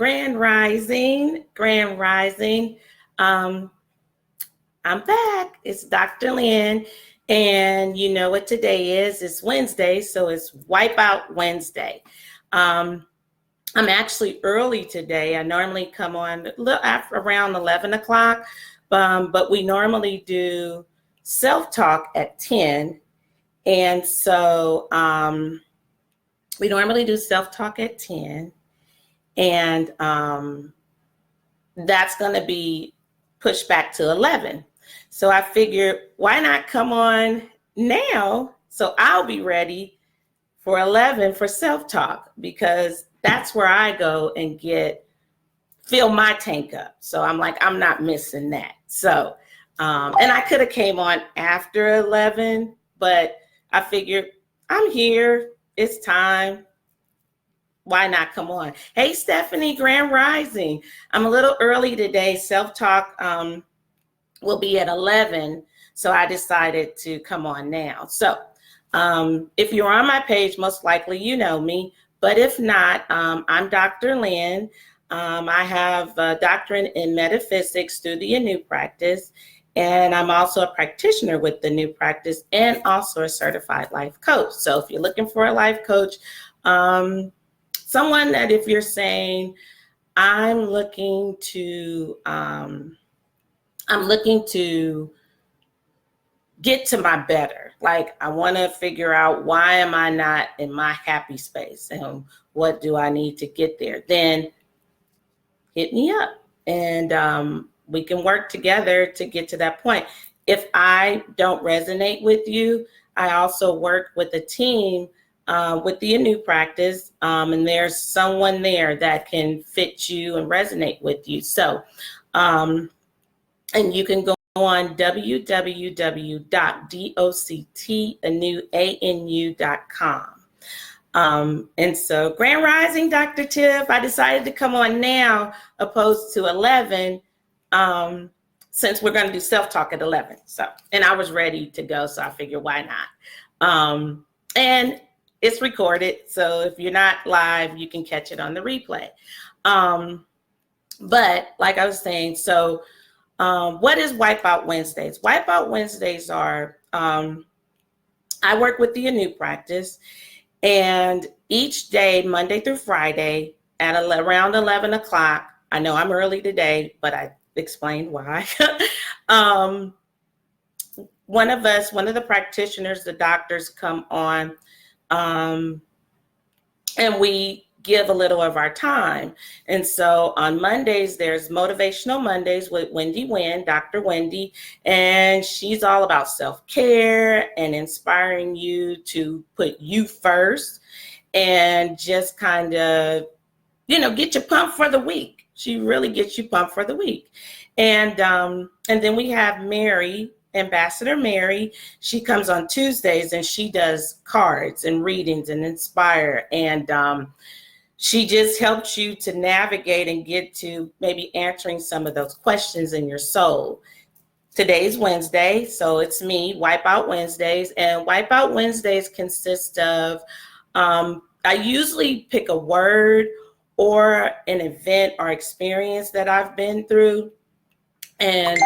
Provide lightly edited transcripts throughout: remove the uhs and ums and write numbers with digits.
Grand Rising, Grand Rising. Um, I'm back. It's Dr. Lynn. And you know what today is? It's Wednesday, so it's Wipeout Wednesday. Um, I'm actually early today. I normally come on around 11 o'clock, but we normally do self-talk at 10. And so we normally do self-talk at 10. And that's going to be pushed back to 11. So I figured, why not come on now so I'll be ready for 11 for self-talk, because that's where I go and fill my tank up. So I'm like, I'm not missing that. So, and I could have came on after 11, but I figured I'm here. It's time. Why not come on? Hey, Stephanie, Grand Rising. I'm a little early today. Self-talk will be at 11. So I decided to come on now. So if you're on my page, most likely you know me. But if not, I'm Dr. Lynn. I have a doctorate in metaphysics through the New Practice. And I'm also a practitioner with the New Practice and also a certified life coach. So if you're looking for a life coach, someone that if you're saying, I'm looking to get to my better. Like, I want to figure out, why am I not in my happy space and what do I need to get there? Then hit me up and we can work together to get to that point. If I don't resonate with you, I also work with a team with the New Practice, and there's someone there that can fit you and resonate with you. So, and you can go on www.doctanu.com. And so, Grand Rising, Dr. Tiff, I decided to come on now opposed to 11, since we're going to do self-talk at 11. So, and I was ready to go, so I figured, why not? And it's recorded, so if you're not live, you can catch it on the replay. But like I was saying, so what is Wipeout Wednesdays? Wipeout Wednesdays are, I work with the New Practice, and each day, Monday through Friday, at around 11 o'clock, I know I'm early today, but I explained why. One of the practitioners, the doctors, come on, and we give a little of our time. And so on Mondays, there's Motivational Mondays with Wendy Wynn, Dr. Wendy, and she's all about self-care and inspiring you to put you first and just kind of, get you pumped for the week. She really gets you pumped for the week. And then we have Mary, Ambassador Mary. She comes on Tuesdays and she does cards and readings and inspire. And she just helps you to navigate and get to maybe answering some of those questions in your soul. Today's Wednesday, so it's me, Wipeout Wednesdays. And Wipeout Wednesdays consist of, I usually pick a word or an event or experience that I've been through and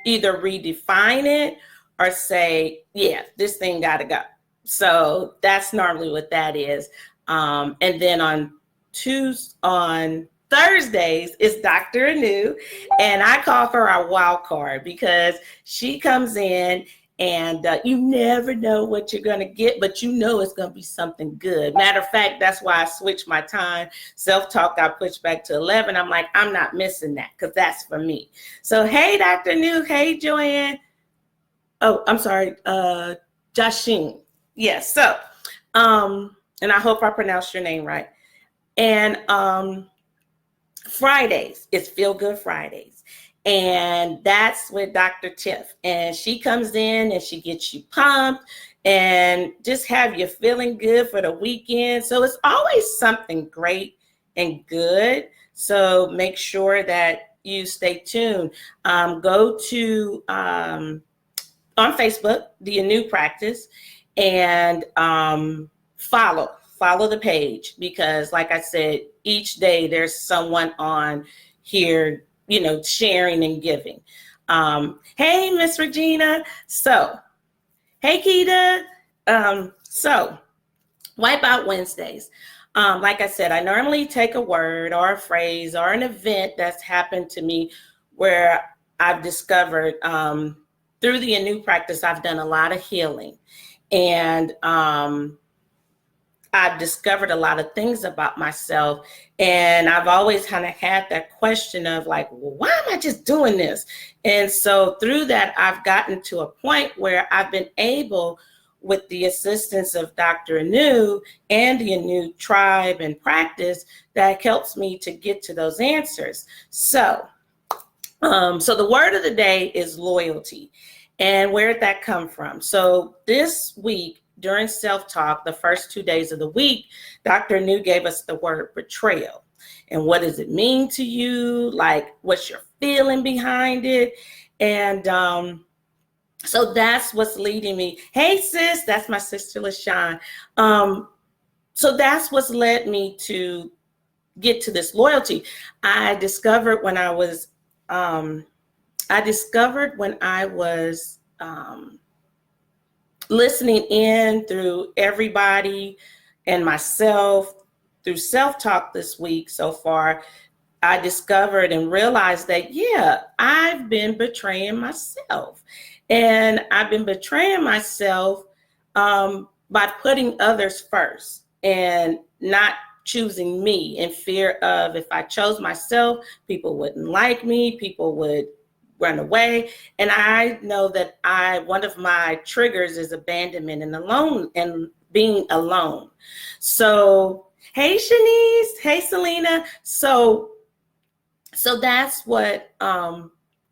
either redefine it or say, yeah, this thing got to go. So that's normally what that is. And then on Thursdays is Dr. Anu, and I call her our wild card because she comes in and you never know what you're going to get, but it's going to be something good. Matter of fact, that's why I switched my time. Self-talk got pushed back to 11. I'm like, I'm not missing that because that's for me. So, hey, Dr. Anu. Hey, Joanne. Oh, I'm sorry. Joshine. Yes. So, and I hope I pronounced your name right. And Fridays, it's Feel Good Fridays. And that's with Dr. Tiff. And she comes in and she gets you pumped and just have you feeling good for the weekend. So it's always something great and good. So make sure that you stay tuned. Go to on Facebook, the New Practice, and follow follow the page, because like I said, each day there's someone on here, sharing and giving. Hey, Miss Regina. So, hey, Keita. So Wipeout Wednesdays. Like I said, I normally take a word or a phrase or an event that's happened to me where I've discovered through the Anew practice, I've done a lot of healing. And I've discovered a lot of things about myself. And I've always kind of had that question of like, well, why am I just doing this? And so through that, I've gotten to a point where I've been able, with the assistance of Dr. Anew and the Anew tribe and practice, that helps me to get to those answers. So the word of the day is loyalty. And where did that come from? So this week during self-talk, the first 2 days of the week, Dr. Anew gave us the word betrayal. And what does it mean to you? Like, what's your feeling behind it? And so that's what's leading me. Hey, sis, that's my sister, LaShawn. So that's what's led me to get to this loyalty. I discovered when I was listening in through everybody and myself through self-talk this week so far, I discovered and realized that, yeah, I've been betraying myself. And I've been betraying myself by putting others first and not choosing me, in fear of, if I chose myself, people wouldn't like me, people would run away. And I know that one of my triggers is abandonment and alone and being alone. So, hey, Shanice, hey, Selena. So that's what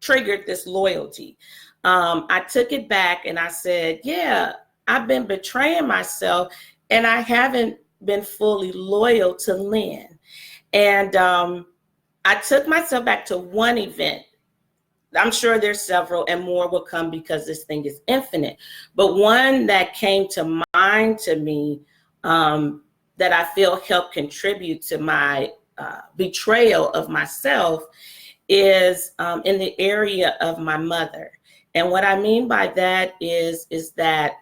triggered this loyalty. I took it back and I said, yeah, I've been betraying myself and I haven't been fully loyal to Lynn. And I took myself back to one event. I'm sure there's several and more will come because this thing is infinite. But one that came to mind to me that I feel helped contribute to my betrayal of myself is in the area of my mother. And what I mean by that is that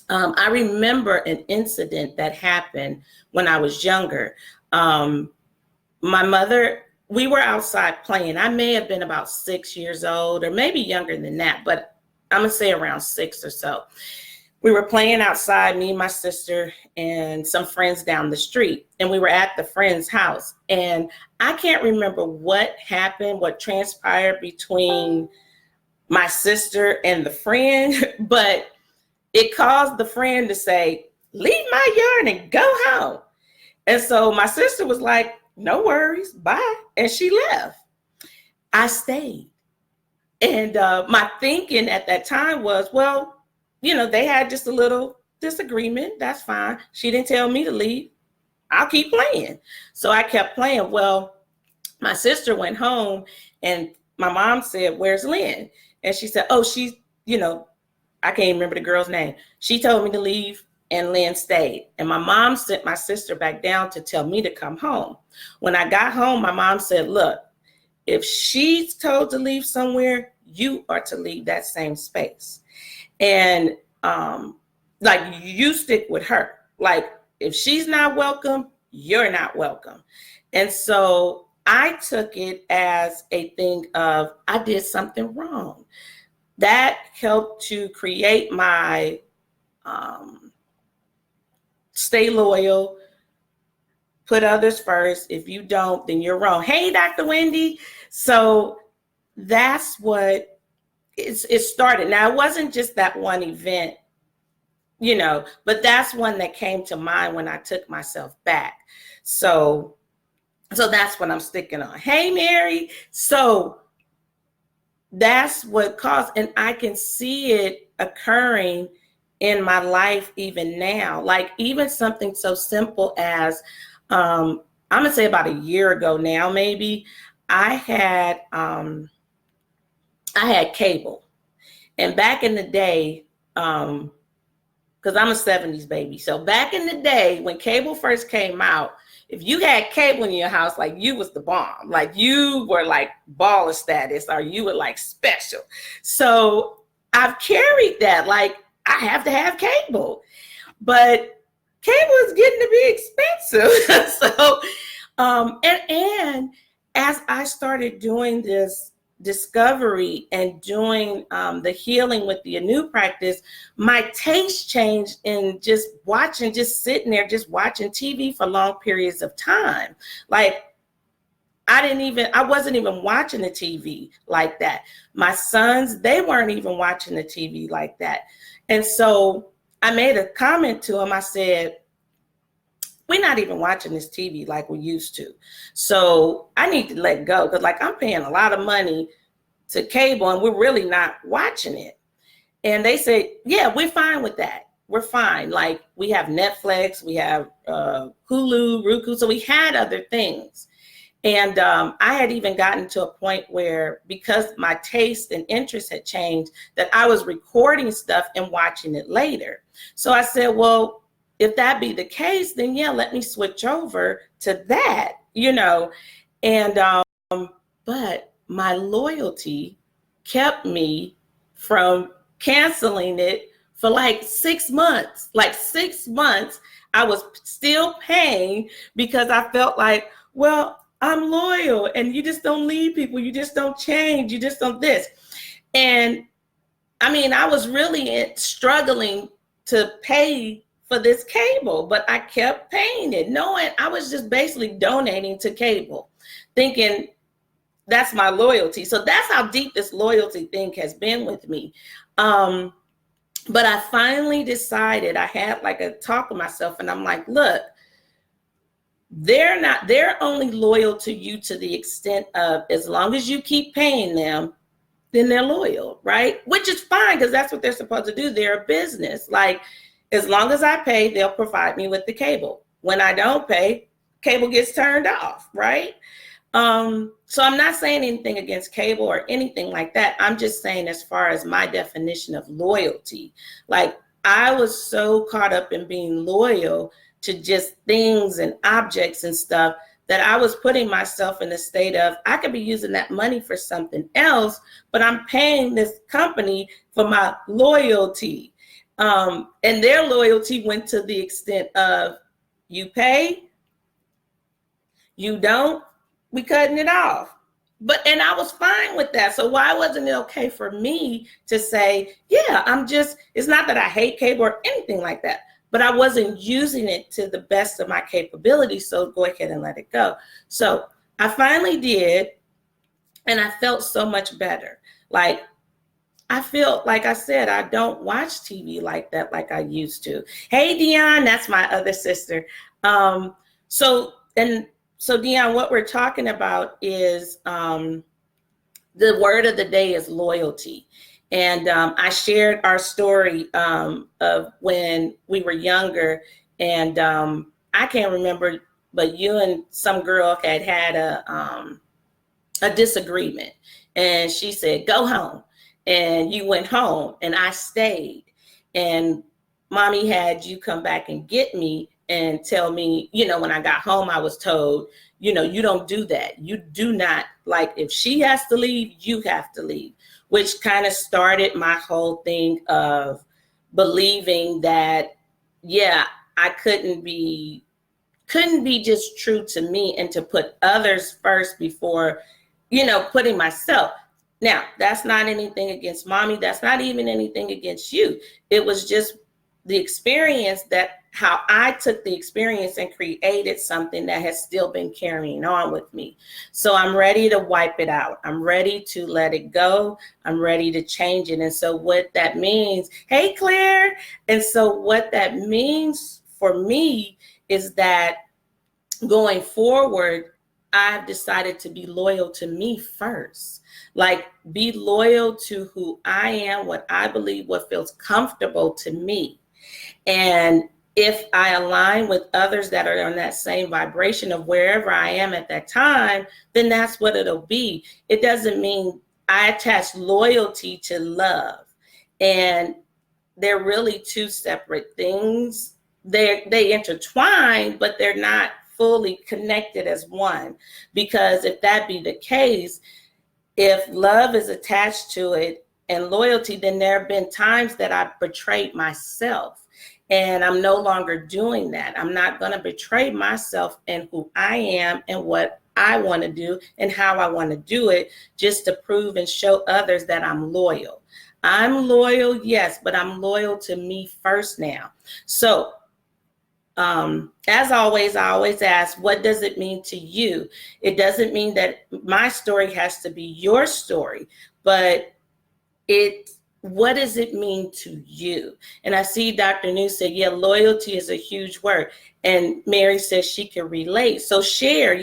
I remember an incident that happened when I was younger. My mother, we were outside playing. I may have been about 6 years old or maybe younger than that, but I'm gonna say around 6 or so. We were playing outside, me and my sister and some friends down the street, and we were at the friend's house. And I can't remember what happened, what transpired between my sister and the friend, but it caused the friend to say, leave my yard and go home. And so my sister was like, no worries, bye. And she left. I stayed. And my thinking at that time was, well, they had just a little disagreement. That's fine. She didn't tell me to leave. I'll keep playing. So I kept playing. Well, my sister went home and my mom said, where's Lynn? And she said, oh, she's, I can't remember the girl's name. She told me to leave and Lynn stayed. And my mom sent my sister back down to tell me to come home. When I got home, my mom said, look, if she's told to leave somewhere, you are to leave that same space. And like, you stick with her. Like, if she's not welcome, you're not welcome. And so I took it as a thing of, I did something wrong. That helped to create my stay loyal, put others first. If you don't, then you're wrong. Hey, Dr. Wendy. So that's what it started. Now, it wasn't just that one event, but that's one that came to mind when I took myself back. So that's what I'm sticking on. Hey, Mary. So that's what caused, and I can see it occurring in my life even now. Like, even something so simple as, I'm gonna say about a year ago now, maybe, I had cable. And back in the day, because I'm a 70s baby. So back in the day when cable first came out, if you had cable in your house, like you was the bomb, like you were like baller status, or you were like special. So I've carried that, like I have to have cable, but cable is getting to be expensive. So, and as I started doing this discovery and doing the healing with the Anu practice, my taste changed in just watching, just sitting there, just watching TV for long periods of time. Like I wasn't even watching the TV like that. My sons, they weren't even watching the TV like that. And so I made a comment to him. I said, we're not even watching this TV like we used to. So I need to let go, because like I'm paying a lot of money to cable and we're really not watching it. And they said, yeah, we're fine with that. We're fine. Like we have Netflix, we have Hulu, Roku. So we had other things. And I had even gotten to a point where, because my taste and interest had changed, that I was recording stuff and watching it later. So I said, well, if that be the case, then yeah, let me switch over to that, you know. And but my loyalty kept me from canceling it for like 6 months. Like 6 months, I was still paying because I felt like, well, I'm loyal, and you just don't leave people. You just don't change. You just don't this. And I mean, I was really struggling to pay for this cable, but I kept paying it, knowing I was just basically donating to cable, thinking that's my loyalty. So that's how deep this loyalty thing has been with me. But I finally decided, I had like a talk with myself, and I'm like, look, they're only loyal to you to the extent of, as long as you keep paying them, then they're loyal, right? Which is fine, because that's what they're supposed to do. They're a business. Like, as long as I pay, they'll provide me with the cable. When I don't pay, cable gets turned off, right? So I'm not saying anything against cable or anything like that. I'm just saying, as far as my definition of loyalty, like I was so caught up in being loyal to just things and objects and stuff that I was putting myself in a state of, I could be using that money for something else, but I'm paying this company for my loyalty. And their loyalty went to the extent of, you pay, you don't, we cutting it off. And I was fine with that. So why wasn't it okay for me to say, yeah, it's not that I hate cable or anything like that, but I wasn't using it to the best of my capability. So go ahead and let it go. So I finally did. And I felt so much better. Like, I feel, like I said, I don't watch TV like that, like I used to. Hey, Dion, that's my other sister. So Dion, what we're talking about is the word of the day is loyalty. And I shared our story of when we were younger, and I can't remember, but you and some girl had a disagreement, and she said, go home. And you went home, and I stayed. And mommy had you come back and get me and tell me, when I got home, I was told, you don't do that. You do not, like, if she has to leave, you have to leave, which kind of started my whole thing of believing that, yeah, I couldn't be just true to me and to put others first before, putting myself. Now, that's not anything against mommy. That's not even anything against you. It was just the experience, that how I took the experience and created something that has still been carrying on with me. So I'm ready to wipe it out. I'm ready to let it go. I'm ready to change it. And so what that means, hey, Claire. And so what that means for me is that going forward, I've decided to be loyal to me first. Like, be loyal to who I am, what I believe, what feels comfortable to me. And if I align with others that are on that same vibration of wherever I am at that time, then that's what it'll be. It doesn't mean I attach loyalty to love. And they're really two separate things. They intertwine, but they're not fully connected as one. Because if that be the case, if love is attached to it and loyalty, then there have been times that I've betrayed myself. And I'm no longer doing that. I'm not going to betray myself and who I am and what I want to do and how I want to do it, just to prove and show others that I'm loyal. I'm loyal, yes, but I'm loyal to me first now. So as always, I always ask, what does it mean to you? It doesn't mean that my story has to be your story, but what does it mean to you? And I see Dr. New said, yeah, loyalty is a huge word. And Mary says she can relate. So share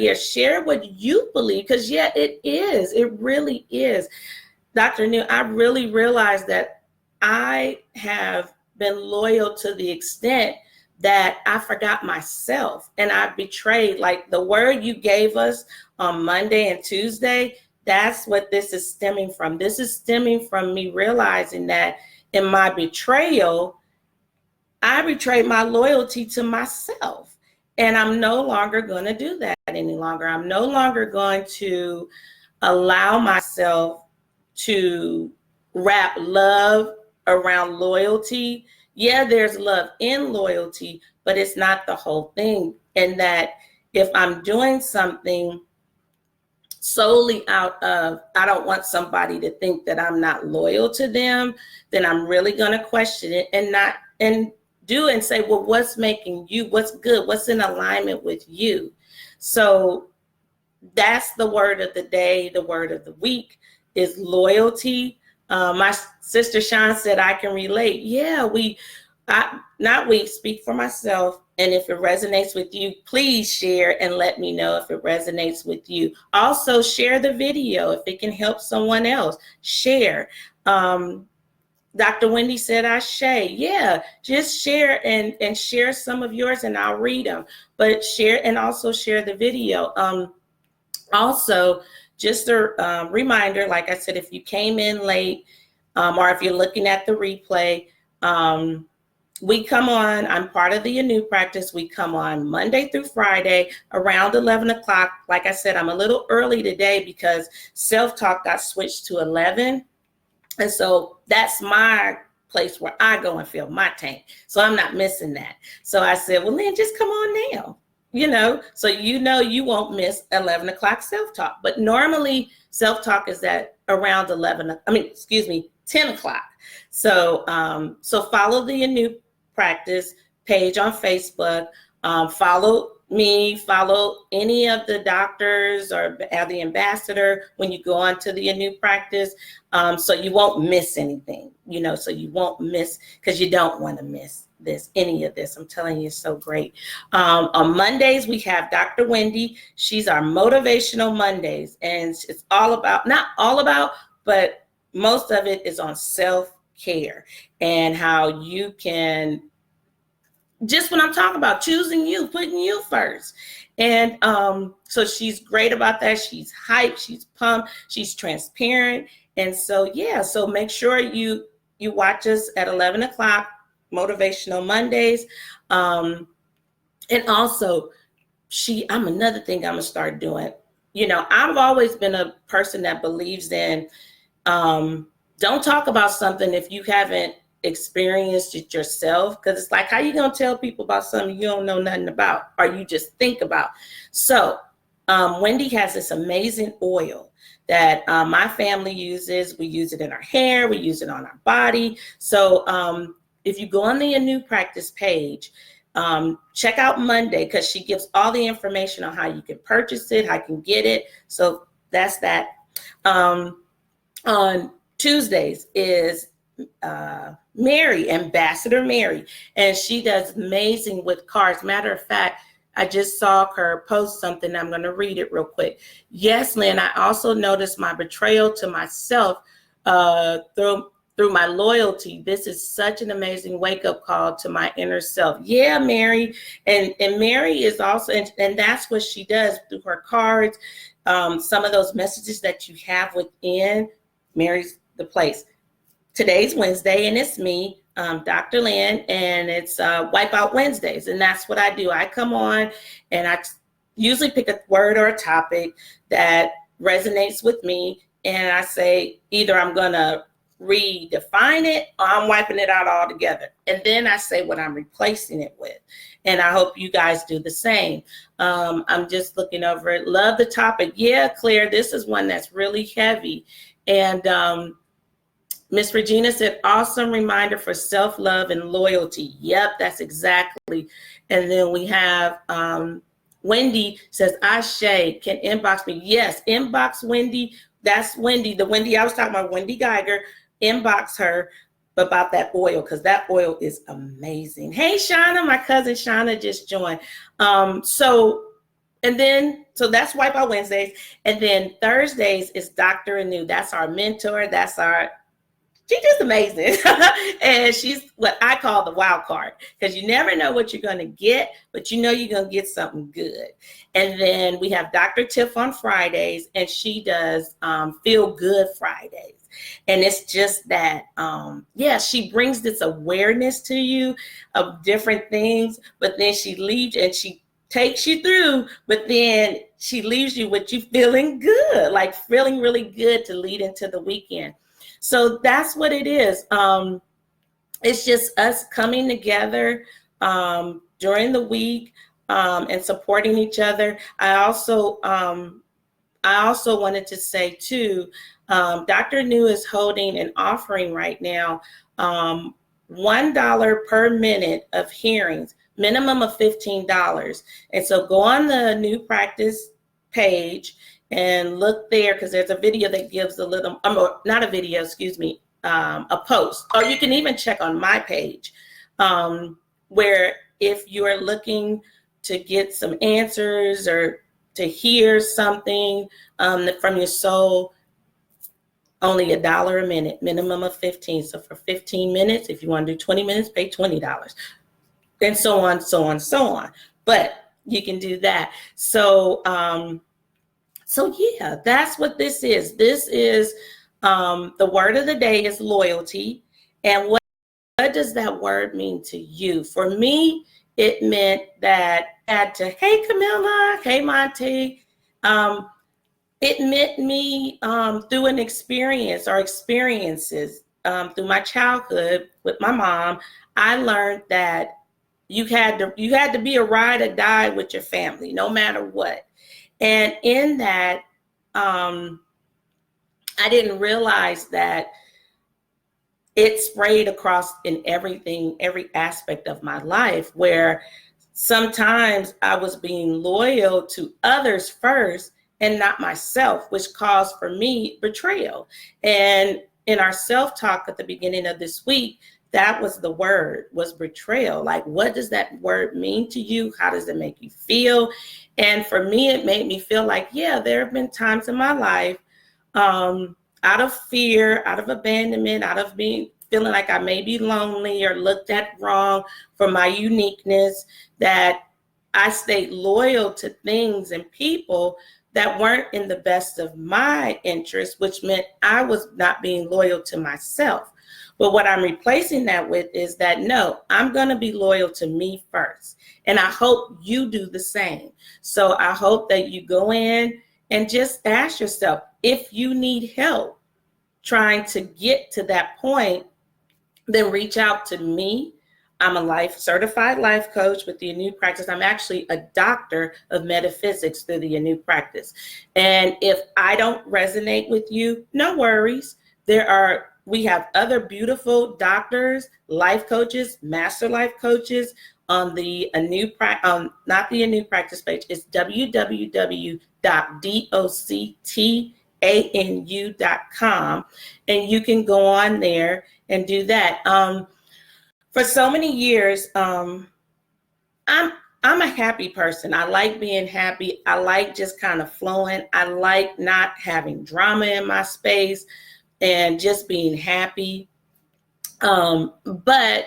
what you believe, because it is. It really is. Dr. New, I really realized that I have been loyal to the extent that I forgot myself and I betrayed. Like the word you gave us on Monday and Tuesday, that's what this is stemming from. This is stemming from me realizing that in my betrayal, I betrayed my loyalty to myself. And I'm no longer going to do that any longer. I'm no longer going to allow myself to wrap love around loyalty. Yeah, there's love in loyalty, but it's not the whole thing. And that if I'm doing something solely out of, I don't want somebody to think that I'm not loyal to them, then I'm really going to question it and do and say, well, what's making you, what's good, what's in alignment with you? So that's the word of the day. The word of the week is loyalty. My sister Sean said, I can relate. Yeah, speak for myself. And if it resonates with you, please share and let me know if it resonates with you. Also share the video. If it can help someone else, share. Dr. Wendy said, Ashe. Yeah, just share and share some of yours and I'll read them. But share and also share the video. Also, just a reminder, like I said, if you came in late or if you're looking at the replay, we come on, I'm part of the Anu Practice. We come on Monday through Friday around 11 o'clock. Like I said, I'm a little early today because Self-Talk got switched to 11. And so that's my place where I go and fill my tank. So I'm not missing that. So I said, well, then just come on now. So you won't miss 11 o'clock Self-Talk. But normally Self-Talk is at around 10 o'clock. So follow the Anu Practice page on Facebook. Follow me, follow any of the doctors or the ambassador when you go on to the Anu Practice. So you won't miss anything, so you won't miss, because you don't want to miss any of this. I'm telling you, it's so great. On Mondays, we have Dr. Wendy. She's our Motivational Mondays. And it's not all about, but most of it is on self-care and how you can, just when I'm talking about choosing you, putting you first. And so she's great about that. She's hyped, she's pumped, she's transparent. And so, so make sure you watch us at 11 o'clock, Motivational Mondays. And also, I'm another thing I'm gonna start doing. I've always been a person that believes in, don't talk about something if you haven't experienced it yourself, because it's like, how you gonna tell people about something you don't know nothing about or you just think about? So Wendy has this amazing oil that my family uses. We use it in our hair, we use it on our body. So if you go on the Anu Practice page, check out Monday, because she gives all the information on how you can purchase it, how you can get it. So that's that. On Tuesdays is Mary, Ambassador Mary, and she does amazing with cards. Matter of fact, I just saw her post something. I'm going to read it real quick. Yes, Lynn, I also noticed my betrayal to myself through my loyalty. This is such an amazing wake-up call to my inner self. Yeah, Mary. And Mary is also, and that's what she does through her cards. Some of those messages that you have within Mary's the place. Today's Wednesday, and it's me, Dr. Lynn, and it's Wipeout Wednesdays. And that's what I do. I come on and I usually pick a word or a topic that resonates with me. And I say, either I'm going to redefine it or I'm wiping it out altogether. And then I say what I'm replacing it with. And I hope you guys do the same. I'm just looking over it. Love the topic. Yeah, Claire, this is one that's really heavy. And Miss Regina said, awesome reminder for self-love and loyalty. Yep, that's exactly. And then we have Wendy says, Ashe, can inbox me? Yes, inbox Wendy. That's Wendy, the Wendy I was talking about, Wendy Geiger. Inbox her about that oil, because that oil is amazing. Hey, Shauna, my cousin Shauna just joined. So that's Wipeout Wednesdays. And then Thursdays is Dr. Anu. That's our mentor. She's just amazing. And she's what I call the wild card, because you never know what you're going to get, but you know you're going to get something good. And then we have Dr. Tiff on Fridays, and she does Feel Good Fridays. And it's just that, she brings this awareness to you of different things, but then she leaves and she takes you through, but then she leaves you with you feeling good, like feeling really good to lead into the weekend. So that's what it is. It's just us coming together during the week and supporting each other. I also wanted to say too, Dr. New is holding an offering right now, $1 per minute of hearings, minimum of $15. And so go on the New Practice page and look there, because there's a video that gives a little, not a video, excuse me, a post. Or you can even check on my page, where if you're looking to get some answers or to hear something from your soul, only $1 a minute, minimum of 15. So for 15 minutes, if you want to do 20 minutes, pay $20, and so on, so on, so on. But you can do that. So yeah, that's what this is. This is the word of the day is loyalty. And what does that word mean to you? For me, it meant that I had to, hey, Camilla, hey, Monty. It meant me through an experience or experiences through my childhood with my mom. I learned that you had to be a ride or die with your family, no matter what. And in that, I didn't realize that it sprayed across in everything, every aspect of my life, where sometimes I was being loyal to others first and not myself, which caused for me betrayal. And in our self-talk at the beginning of this week, that was the word, was betrayal. Like, what does that word mean to you? How does it make you feel? And for me, it made me feel like, yeah, there have been times in my life, out of fear, out of abandonment, out of feeling like I may be lonely or looked at wrong for my uniqueness, that I stayed loyal to things and people that weren't in the best of my interest, which meant I was not being loyal to myself. But what I'm replacing that with is that, no, I'm going to be loyal to me first. And I hope you do the same. So I hope that you go in and just ask yourself, if you need help trying to get to that point, then reach out to me. I'm a certified life coach with the New Practice. I'm actually a doctor of metaphysics through the New Practice. And if I don't resonate with you, no worries. We have other beautiful doctors, life coaches, master life coaches on the not the New Practice page. It's www.doctanu.com, and you can go on there and do that. For so many years, I'm a happy person. I like being happy. I like just kind of flowing. I like not having drama in my space and just being happy. But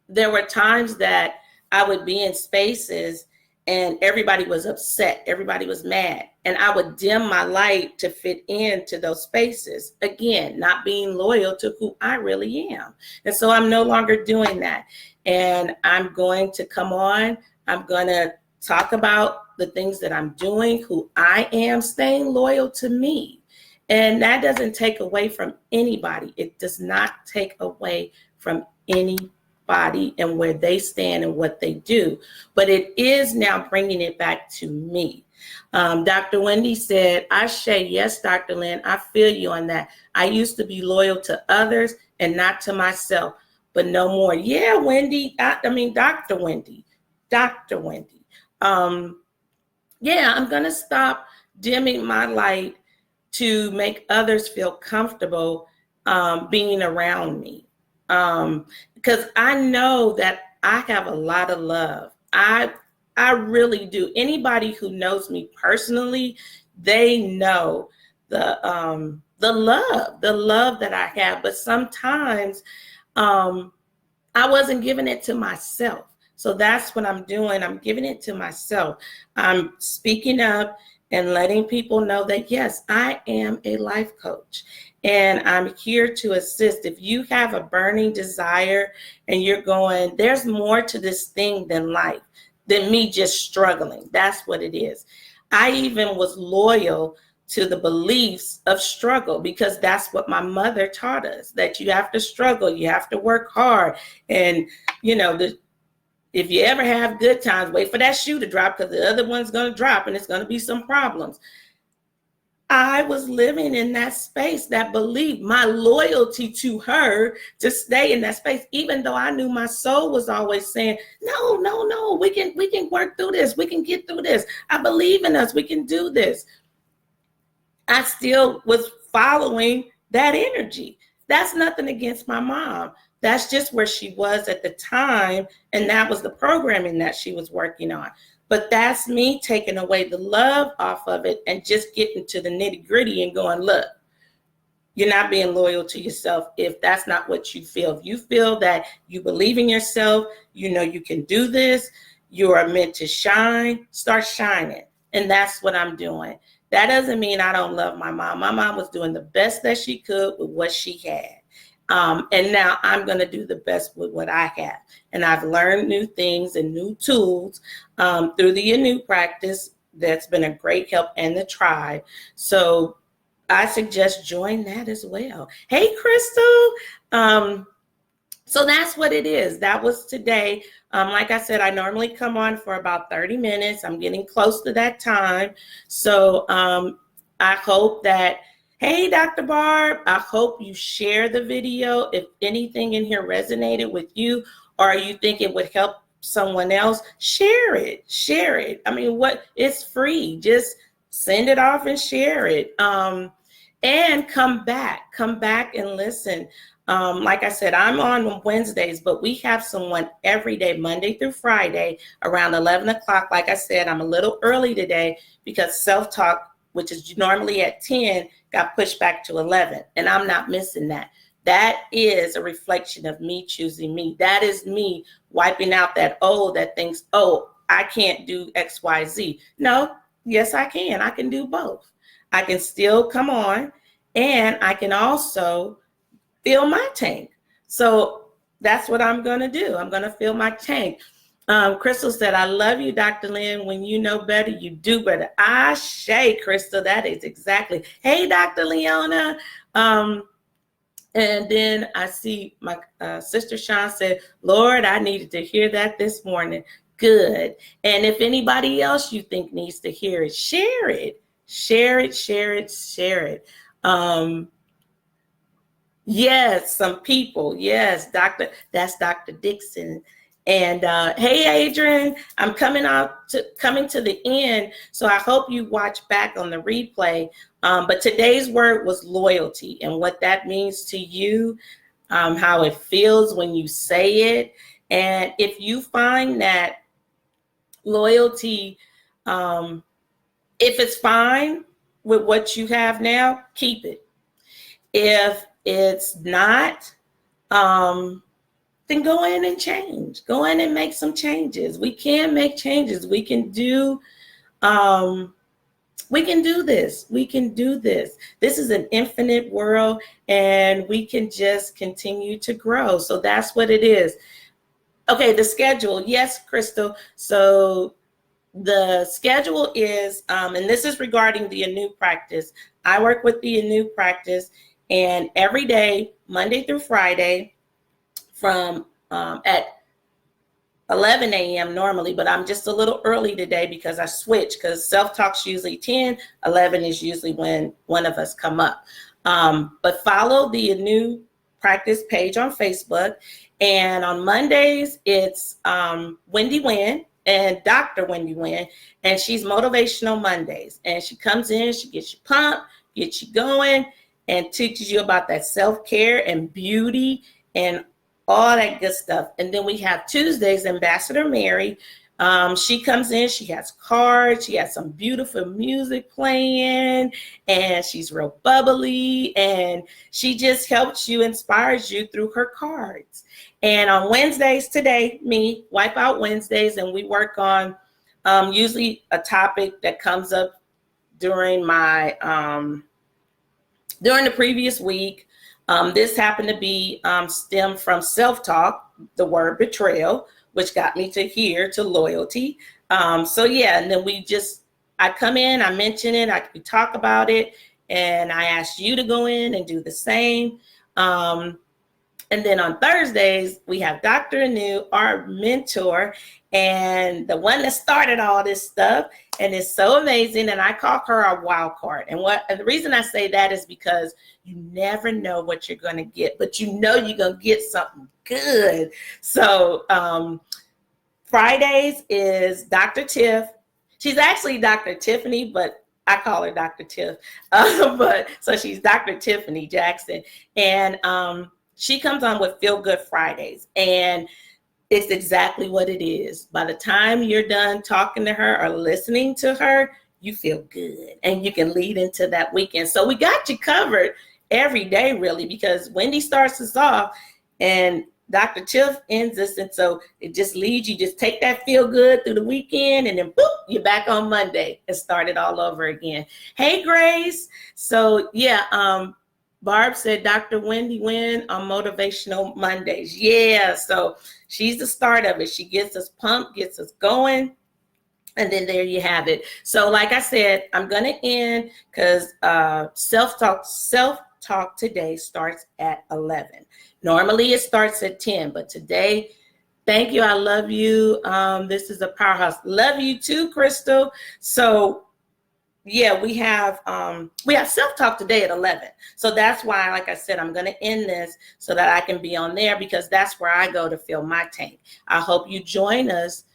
there were times that I would be in spaces and everybody was upset. Everybody was mad. And I would dim my light to fit into those spaces. Again, not being loyal to who I really am. And so I'm no longer doing that. And I'm going to come on. I'm going to talk about the things that I'm doing, who I am, staying loyal to me. And that doesn't take away from anybody. It does not take away from anybody and where they stand and what they do. But it is now bringing it back to me. Dr. Wendy said, Ashe, yes, Dr. Lynn, I feel you on that. I used to be loyal to others and not to myself, but no more. Yeah, Wendy, Dr. Wendy. Yeah, I'm going to stop dimming my light to make others feel comfortable being around me. Because I know that I have a lot of love. I really do. Anybody who knows me personally, they know the love that I have. But sometimes I wasn't giving it to myself. So that's what I'm doing. I'm giving it to myself. I'm speaking up and letting people know that, yes, I am a life coach and I'm here to assist. If you have a burning desire and you're going, there's more to this thing than life, than me just struggling. That's what it is. I even was loyal to the beliefs of struggle because that's what my mother taught us, that you have to struggle, you have to work hard. And, if you ever have good times, wait for that shoe to drop because the other one's going to drop and it's going to be some problems. I was living in that space, that belief, my loyalty to her to stay in that space, even though I knew my soul was always saying, no, we can work through this. We can get through this. I believe in us. We can do this. I still was following that energy. That's nothing against my mom. That's just where she was at the time. And that was the programming that she was working on. But that's me taking away the love off of it and just getting to the nitty gritty and going, look, you're not being loyal to yourself if that's not what you feel. If you feel that you believe in yourself, you know you can do this, you are meant to shine, start shining. And that's what I'm doing. That doesn't mean I don't love my mom. My mom was doing the best that she could with what she had. And now I'm going to do the best with what I have. And I've learned new things and new tools through the Anu practice. That's been a great help, and the tribe. So I suggest join that as well. Hey, Crystal. So that's what it is. That was today. Like I said, I normally come on for about 30 minutes. I'm getting close to that time. So I hope that, hey, Dr. Barb, I hope you share the video. If anything in here resonated with you or you think it would help someone else, share it. I mean, it's free. Just send it off and share it. And come back and listen. Like I said, I'm on Wednesdays, but we have someone every day, Monday through Friday, around 11 o'clock. Like I said, I'm a little early today because self-talk, which is normally at 10, got pushed back to 11. And I'm not missing that. That is a reflection of me choosing me. That is me wiping out that that thinks, I can't do X, Y, Z. No, yes, I can. I can do both. I can still come on, and I can also fill my tank. So that's what I'm going to do. I'm going to fill my tank. Crystal said, I love you, Dr. Lynn. When you know better, you do better. Ashe, Crystal, that is exactly. Hey, Dr. Leona. And then I see my sister Sean said, Lord, I needed to hear that this morning. Good. And if anybody else you think needs to hear it, share it. Share it. Yes, some people. Yes, that's Dr. Dixon. And hey, Adrian, I'm coming to the end. So I hope you watch back on the replay. But today's word was loyalty and what that means to you, how it feels when you say it. And if you find that loyalty, if it's fine with what you have now, keep it. If it's not, then go in and change. Go in and make some changes. We can make changes. We can do this. We can do this. This is an infinite world, and we can just continue to grow. So that's what it is. Okay, the schedule. Yes, Crystal. So the schedule is, and this is regarding the Anew practice. I work with the Anew practice, and every day, Monday through Friday, from at 11 a.m. normally, but I'm just a little early today because I switched, because self-talk's usually 10, 11 is usually when one of us come up. But follow the Anew practice page on Facebook. And on Mondays, it's Wendy Nguyen and Dr. Wendy Nguyen, and she's Motivational Mondays. And she comes in, she gets you pumped, gets you going, and teaches you about that self-care and beauty and all that good stuff. And then we have Tuesdays, Ambassador Mary. She comes in, she has cards, she has some beautiful music playing, and she's real bubbly, and she just helps you, inspires you through her cards. And on Wednesdays, today, me, Wipeout Wednesdays, and we work on usually a topic that comes up during my, during the previous week. This happened to be stemmed from self-talk, the word betrayal, which got me to here, to loyalty. So yeah, and then I come in, I mention it, we talk about it, and I ask you to go in and do the same. And then on Thursdays, we have Dr. Anew, our mentor, and the one that started all this stuff, and it's so amazing. And I call her our wild card. And the reason I say that is because you never know what you're going to get, but you know you're going to get something good. So Fridays is Dr. Tiff. She's actually Dr. Tiffany, but I call her Dr. Tiff. So she's Dr. Tiffany Jackson. And she comes on with Feel Good Fridays, and it's exactly what it is. By the time you're done talking to her or listening to her, you feel good, and you can lead into that weekend. So we got you covered every day, really, because Wendy starts us off and Dr. Tiff ends us. And so it just leads you, just take that feel good through the weekend, and then boop, you're back on Monday and start it all over again. Hey, Grace. So yeah, Barb said Dr. Wendy Nguyen on Motivational Mondays. Yeah, so she's the start of it. She gets us pumped, gets us going, and then there you have it. So like I said, I'm going to end because self-talk today starts at 11. Normally it starts at 10, but today, thank you. I love you. This is a powerhouse. Love you too, Crystal. So yeah, we have self-talk today at 11. So that's why, like I said, I'm going to end this so that I can be on there, because that's where I go to fill my tank. I hope you join us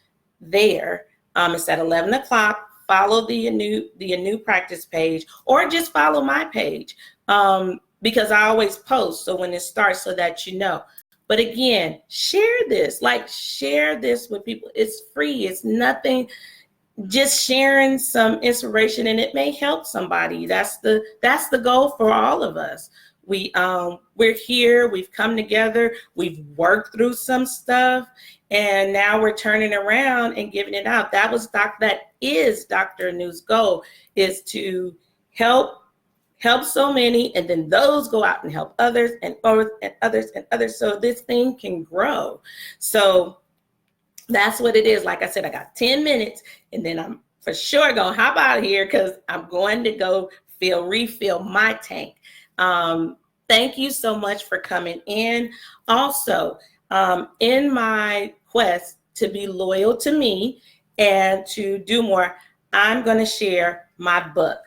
there. It's at 11 o'clock. Follow the Anew practice page, or just follow my page, because I always post. So when it starts, so that you know. But again, share this with people. It's free. It's nothing. Just sharing some inspiration, and it may help somebody. That's the goal for all of us. We're here, we've come together, we've worked through some stuff, and now we're turning around and giving it out. That is Dr. Anew's goal, is to help so many, and then those go out and help others and others and others and others, so this thing can grow. So that's what it is. Like I said, I got 10 minutes, and then I'm for sure going to hop out of here, because I'm going to go refill my tank. Thank you so much for coming in. Also, in my quest to be loyal to me and to do more, I'm going to share my book.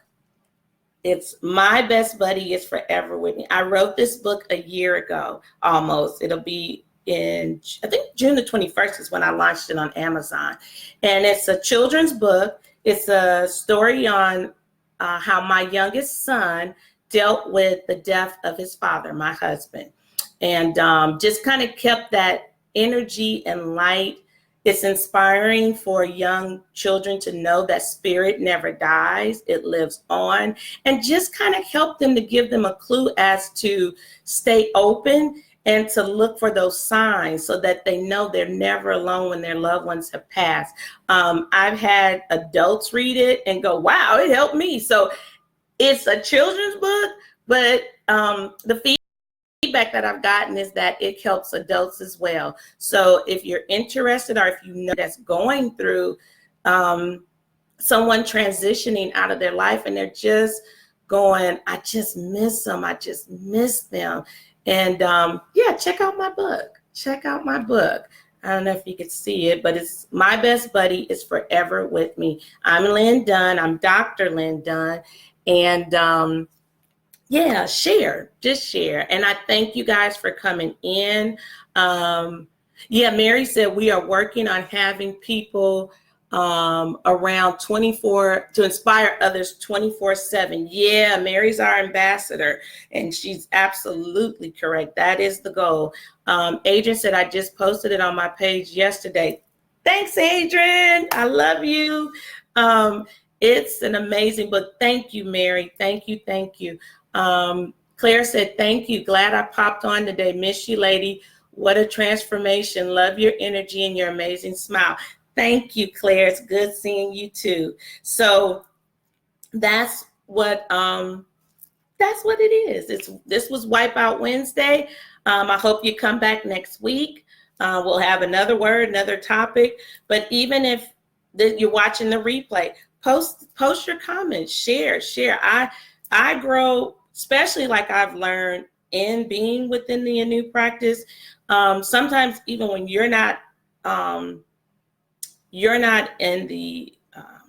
It's My Best Buddy is Forever With Me. I wrote this book a year ago, almost. It'll be in, I think, June the 21st is when I launched it on Amazon. And it's a children's book. It's a story on how my youngest son dealt with the death of his father, my husband, and just kind of kept that energy and light. It's inspiring for young children to know that spirit never dies, it lives on, and just kind of help them, to give them a clue as to stay open and to look for those signs so that they know they're never alone when their loved ones have passed. I've had adults read it and go, wow, it helped me. So it's a children's book, but the feedback that I've gotten is that it helps adults as well. So if you're interested, or if you know that's going through someone transitioning out of their life and they're just going, I just miss them, I just miss them. And yeah, check out my book. Check out my book. I don't know if you could see it, but it's My Best Buddy is Forever With Me. I'm Lynn Dunn. I'm Dr. Lynn Dunn. And yeah, just share. And I thank you guys for coming in. Yeah, Mary said we are working on having people around 24 to inspire others 24/7. Yeah, Mary's our ambassador, and she's absolutely correct. That is the goal. Adrian said, I just posted it on my page yesterday. Thanks, Adrian. I love you. It's an amazing book. Thank you, Mary. Thank you. Thank you. Claire said, thank you. Glad I popped on today. Miss you, lady. What a transformation. Love your energy and your amazing smile. Thank you, Claire. It's good seeing you too. So that's what it is. This was Wipeout Wednesday. I hope you come back next week. We'll have another word, another topic. But even if you're watching the replay, post your comments, share. I grow, especially like I've learned in being within the Anu practice. Sometimes even when you're not in the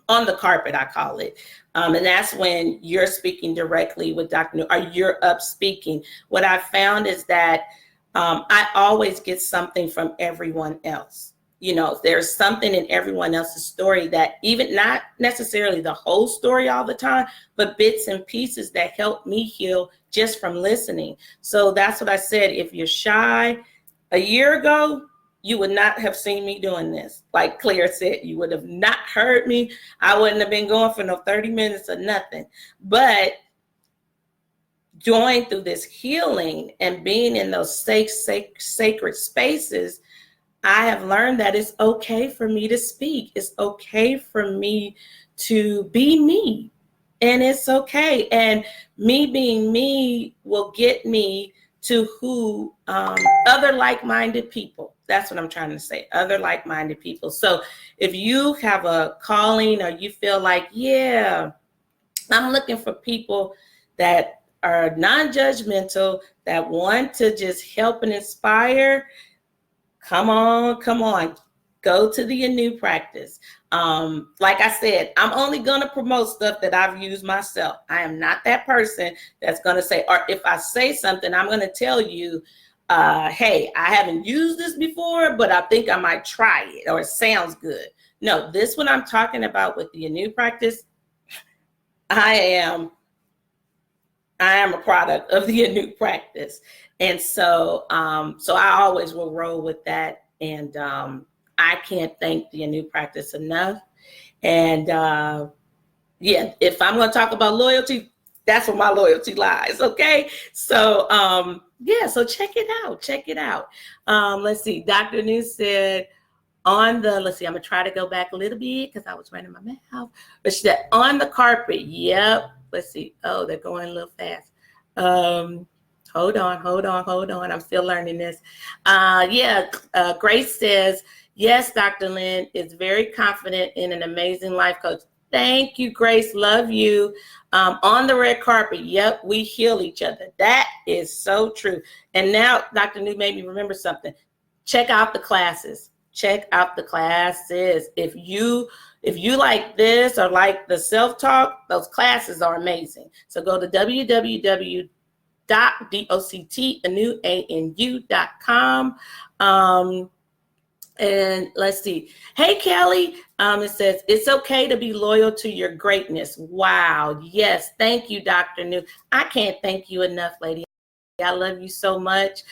on the carpet, I call it. And that's when you're speaking directly with Dr. New, or you're up speaking. What I found is that I always get something from everyone else. You know, there's something in everyone else's story that, even not necessarily the whole story all the time, but bits and pieces that help me heal just from listening. So that's what I said. If you're shy, a year ago, you would not have seen me doing this. Like Claire said, you would have not heard me. I wouldn't have been going for no 30 minutes or nothing. But going through this healing and being in those sacred spaces, I have learned that it's okay for me to speak. It's okay for me to be me. And it's okay. And me being me will get me to who other like-minded people. That's what I'm trying to say. Other like-minded people. So if you have a calling, or you feel like, yeah, I'm looking for people that are non-judgmental, that want to just help and inspire, come on. Go to the Anu practice. Like I said, I'm only going to promote stuff that I've used myself. I am not that person that's going to say, or if I say something, I'm going to tell you, hey, I haven't used this before, but I think I might try it, or it sounds good. No, this one I'm talking about with the Anu practice, I am a product of the Anu practice. And so, so I always will roll with that. And I can't thank the Anu practice enough. And yeah, if I'm going to talk about loyalty, that's where my loyalty lies. Okay. So yeah, so check it out. Let's see. Dr. Anu said let's see, I'm going to try to go back a little bit because I was running my mouth. But she said, on the carpet. Yep. Let's see. Oh, they're going a little fast. Hold on. I'm still learning this. Grace says, yes, Dr. Lynn is very confident in an amazing life coach. Thank you, Grace. Love you. On the red carpet. Yep, we heal each other. That is so true. And now Dr. New made me remember something. Check out the classes. If you like this, or like the self-talk, those classes are amazing. So go to www.doctanu.com. And let's see. Hey, Kelly, it says, it's okay to be loyal to your greatness. Wow. Yes. Thank you, Dr. New. I can't thank you enough, lady. I love you so much.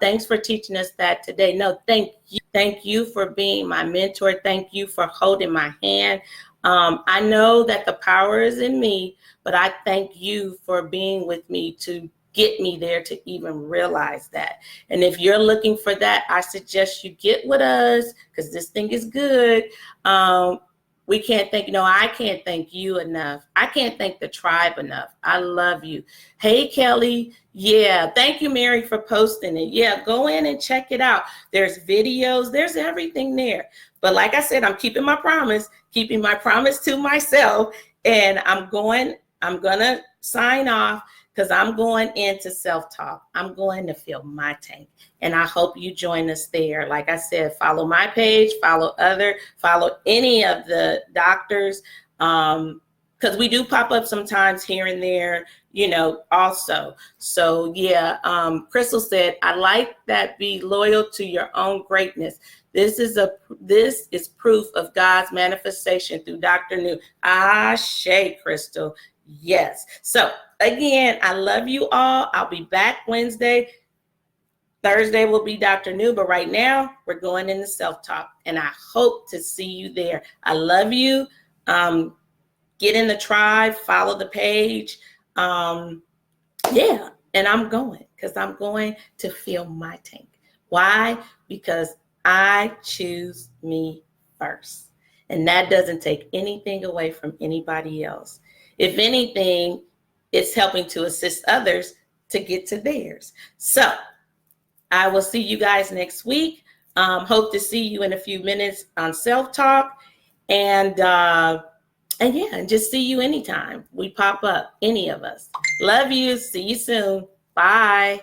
Thanks for teaching us that today. No, thank you. Thank you for being my mentor. Thank you for holding my hand. I know that the power is in me, but I thank you for being with me to get me there to even realize that. And if you're looking for that, I suggest you get with us, because this thing is good. I can't thank you enough. I can't thank the tribe enough. I love you. Hey, Kelly. Yeah, thank you, Mary, for posting it. Yeah, go in and check it out. There's videos, there's everything there. But like I said, I'm keeping my promise to myself. And I'm going to sign off, because I'm going into self-talk. I'm going to fill my tank. And I hope you join us there. Like I said, follow my page, follow any of the doctors, because we do pop up sometimes here and there, also. So yeah, Crystal said, I like that. Be loyal to your own greatness. This is proof of God's manifestation through Dr. New. Ashe, Crystal. Yes. So again, I love you all. I'll be back Wednesday. Thursday will be Dr. New, but right now we're going into self-talk, and I hope to see you there. I love you. Get in the tribe, follow the page. Yeah, and I'm going, because I'm going to fill my tank. Why? Because I choose me first, and that doesn't take anything away from anybody else. If anything, it's helping to assist others to get to theirs. So I will see you guys next week. Hope to see you in a few minutes on Self-Talk. And just see you anytime we pop up, any of us. Love you. See you soon. Bye.